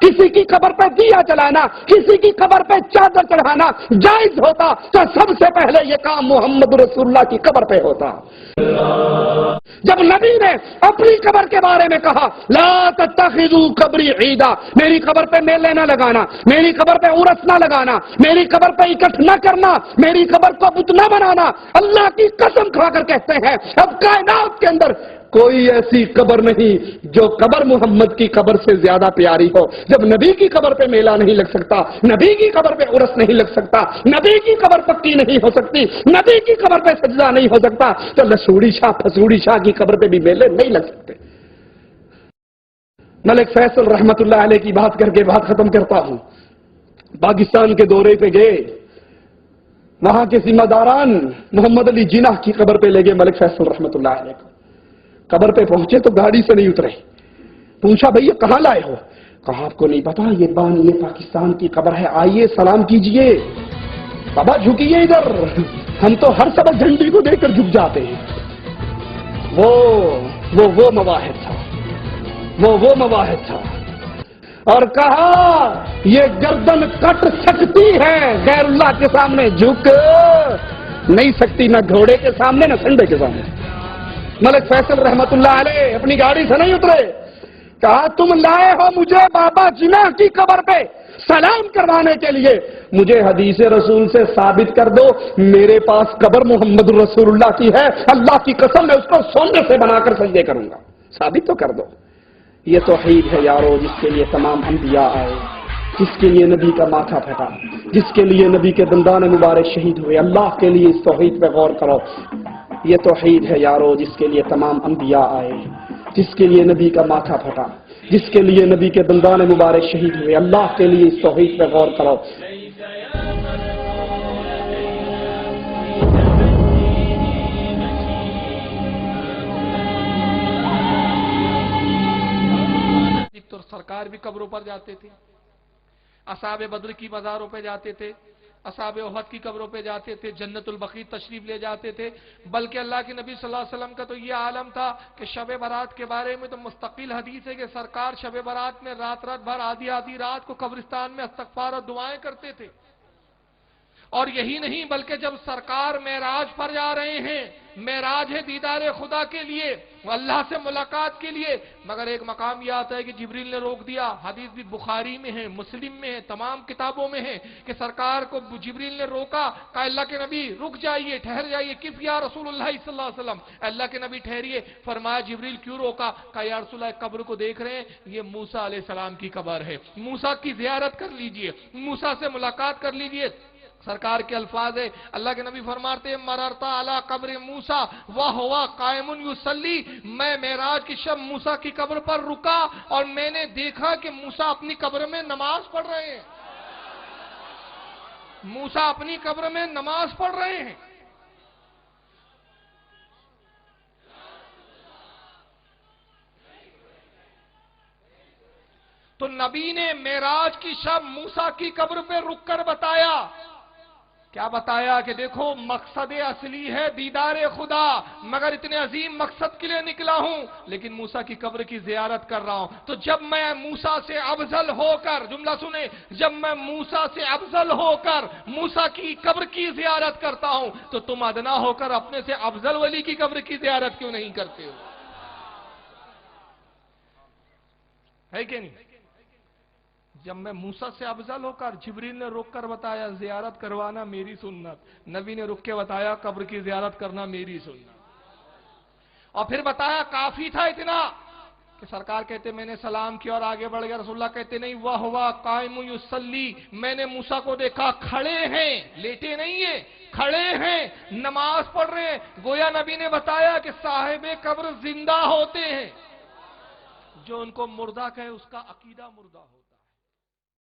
کسی کی قبر پہ دیا جلانا، کسی کی قبر پہ چادر چڑھانا جائز ہوتا تو سب سے پہلے یہ کام محمد رسول اللہ کی قبر پہ ہوتا۔ جب نبی نے اپنی قبر کے بارے میں کہا لا تتخذوا قبری عیدا، میری قبر پہ میلے نہ لگانا، میری قبر پہ عرس نہ لگانا، میری قبر پہ اکٹھ نہ کرنا، میری قبر کو بت نہ بنانا، اللہ کی قسم کھا کر کہتے ہیں اب کائنات کے اندر کوئی ایسی قبر نہیں جو قبر محمد کی قبر سے زیادہ پیاری ہو۔ جب نبی کی قبر پہ میلہ نہیں لگ سکتا، نبی کی قبر پہ عرس نہیں لگ سکتا، نبی کی قبر پکی نہیں ہو سکتی، نبی کی قبر پہ سجدہ نہیں ہو سکتا، تو لسوڑی شاہ پھسوڑی شاہ کی قبر پہ بھی میلے نہیں لگ سکتے۔ ملک فیصل رحمت اللہ علیہ کی بات کر کے بات ختم کرتا ہوں۔ پاکستان کے دورے پہ گئے، وہاں کے ذمہ داران محمد علی جناح کی قبر پہ لے گئے ملک فیصل رحمت اللہ علیہ کو۔ قبر پہ پہنچے تو گاڑی سے نہیں اترے، پوچھا بھئی یہ کہاں لائے ہو؟ کہا آپ کو نہیں پتا یہ بانی پاکستان کی قبر ہے، آئیے سلام کیجئے، بابا جھکیے ادھر، ہم تو ہر سبق جھنڈی کو دیکھ کر جھک جاتے ہیں۔ وہ مواحد تھا، وہ مواحد تھا، اور کہا یہ گردن کٹ سکتی ہے، غیر اللہ کے سامنے جھک نہیں سکتی، نہ گھوڑے کے سامنے نہ سنڈے کے سامنے۔ ملک فیصل رحمت اللہ علیہ اپنی گاڑی سے نہیں اترے، کہا تم لائے ہو مجھے بابا جناح کی قبر پہ سلام کروانے کے لیے، مجھے حدیث رسول سے ثابت کر دو میرے پاس قبر محمد رسول اللہ کی ہے، اللہ کی قسم میں اس کو سونے سے بنا کر سجدے کروں گا، ثابت تو کر دو۔ یہ توحید ہے یارو، جس کے لیے تمام انبیاء آئے، جس کے لیے نبی کا ماتھا پھٹا، جس کے لیے نبی کے دندان مبارک شہید ہوئے۔ اللہ کے لیے اس توحید پہ غور کرو، یہ توحید ہے یارو، جس کے لیے تمام انبیاء آئے، جس کے لیے نبی کا ماتھا پھٹا، جس کے لیے نبی کے دندان مبارک شہید ہوئے۔ اللہ کے لیے اس توحید پہ غور کرو۔ تو سرکار بھی قبروں پر جاتے تھے، اصحاب بدر کی مزاروں پہ جاتے تھے، اصحاب احد کی قبروں پہ جاتے تھے، جنت البقیع تشریف لے جاتے تھے، بلکہ اللہ کے نبی صلی اللہ علیہ وسلم کا تو یہ عالم تھا کہ شب برات کے بارے میں تو مستقل حدیث ہے کہ سرکار شب برات میں رات بھر آدھی رات کو قبرستان میں استغفار اور دعائیں کرتے تھے۔ اور یہی نہیں بلکہ جب سرکار معراج پر جا رہے ہیں، معراج ہے دیدار خدا کے لیے، اللہ سے ملاقات کے لیے، مگر ایک مقام یہ آتا ہے کہ جبریل نے روک دیا، حدیث بھی بخاری میں ہے، مسلم میں ہے، تمام کتابوں میں ہے کہ سرکار کو جبریل نے روکا، کہا اللہ کے نبی رک جائیے، ٹھہر جائیے، کف یا رسول اللہ صلی اللہ علیہ وسلم، اللہ کے نبی ٹھہریے، فرمایا جبریل کیوں روکا؟ کہا یا رسول اللہ قبر کو دیکھ رہے ہیں، یہ موسیٰ علیہ السلام کی قبر ہے، موسیٰ کی زیارت کر لیجئے، موسیٰ سے ملاقات کر لیجئے۔ سرکار کے الفاظ ہے، اللہ کے نبی فرماتے ہیں مررتا علی قبر موسیٰ وہو قائم یصلی، میں معراج کی شب موسیٰ کی قبر پر رکا اور میں نے دیکھا کہ موسیٰ اپنی قبر میں نماز پڑھ رہے ہیں، موسیٰ اپنی قبر میں نماز پڑھ رہے ہیں۔ تو نبی نے معراج کی شب موسیٰ کی قبر پہ رک کر بتایا، کیا بتایا کہ دیکھو مقصد اصلی ہے دیدار خدا، مگر اتنے عظیم مقصد کے لیے نکلا ہوں لیکن موسیٰ کی قبر کی زیارت کر رہا ہوں، تو جب میں موسیٰ سے افضل ہو کر، جملہ سنیں، جب میں موسیٰ سے افضل ہو کر موسیٰ کی قبر کی زیارت کرتا ہوں تو تم ادنا ہو کر اپنے سے افضل ولی کی قبر کی زیارت کیوں نہیں کرتے ہو؟ ہے کہ نہیں؟ جب میں موسیٰ سے افضل ہو کر جبریل نے رک کر بتایا زیارت کروانا میری سنت، نبی نے رک کے بتایا قبر کی زیارت کرنا میری سنت، اور پھر بتایا کافی تھا اتنا کہ سرکار کہتے میں نے سلام کیا اور آگے بڑھ گیا، رسول اللہ کہتے نہیں وہ ہوا قائم یصلی، میں نے موسیٰ کو دیکھا کھڑے ہیں، لیٹے نہیں ہیں، کھڑے ہیں، نماز پڑھ رہے ہیں، گویا نبی نے بتایا کہ صاحب قبر زندہ ہوتے ہیں، جو ان کو مردہ کہے اس کا عقیدہ مردہ ہوتا ہے۔